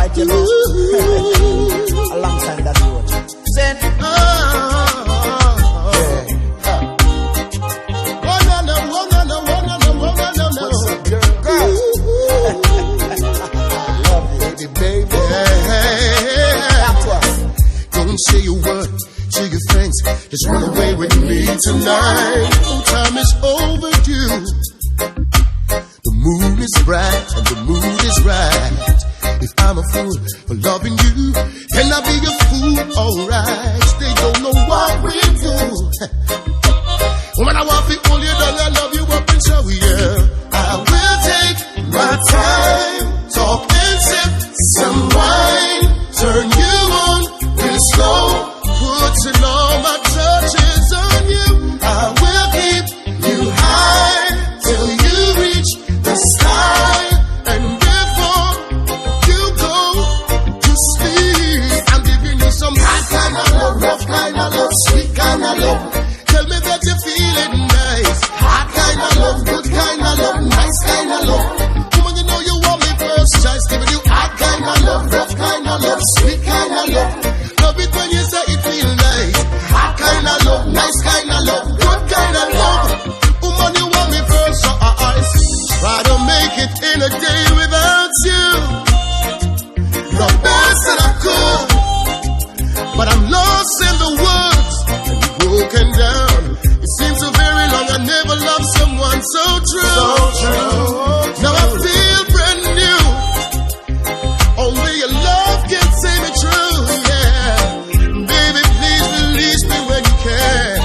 alright, you know. Alongside that road. Said, say a word to your friends, just run away with me tonight. Oh, time is overdue. The moon is bright and the mood is right. If I'm a fool for loving you, then I'll be a fool, alright. They don't know what we do. When I want to hold you down, I love you up and show you. I will take my time, talk and sip some wine, turn you on real slow, putting all my touches on you. I will keep you high till you reach the sky, and before you go to sleep, I'm giving you some hot kind of love, rough kind of love, sweet kind of love. Tell me that you feel it nice. Hot kind of love, good kind of love, nice kind of love. Woman, you know you want me first choice, giving you hot kind of love, rough kind of love, sweet kind of love. Love it when you say it feel nice. Hot kind of love, nice kind of love, good kind of love. Woman, you want me first, so I try to make it in a day without you. The best that I could, but I'm lost in the woods and broken down. It seems so very long, I never loved someone so true. Now I feel brand new. Only your love can save me true, yeah. Baby, please release me when you can.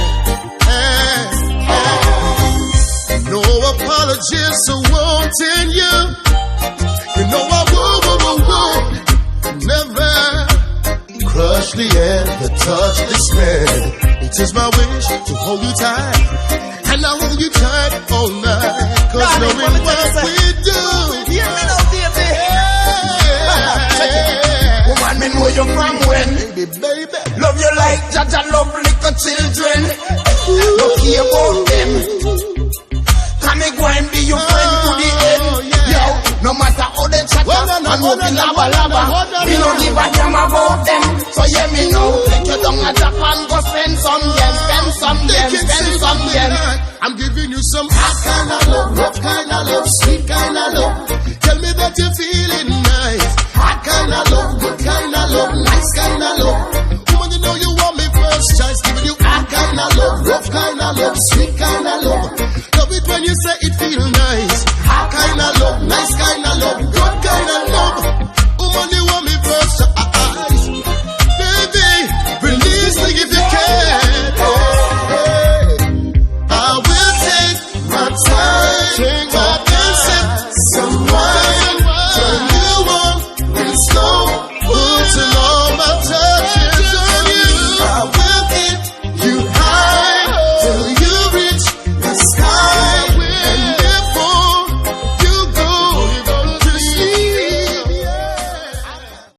No apologies for wanting you. You know I would never crush the air, to touch this man. It is my wish to hold you tight, and I hold you tight all night. Cause knowing what we do, hear me now, baby. Woman, me know you from when. Baby. Love you like Jaja love little children. No care about them. Can me go and be your friend to the end? Yo, no matter how they chat and move the lava lava, me no give a damn about them. So yeah, me know. Take you down at Japan, go spend some yen, spend some yen, spend some yen. I'm giving you some hot kind of love, rough kind of love, sweet kind of love. Tell me that you feel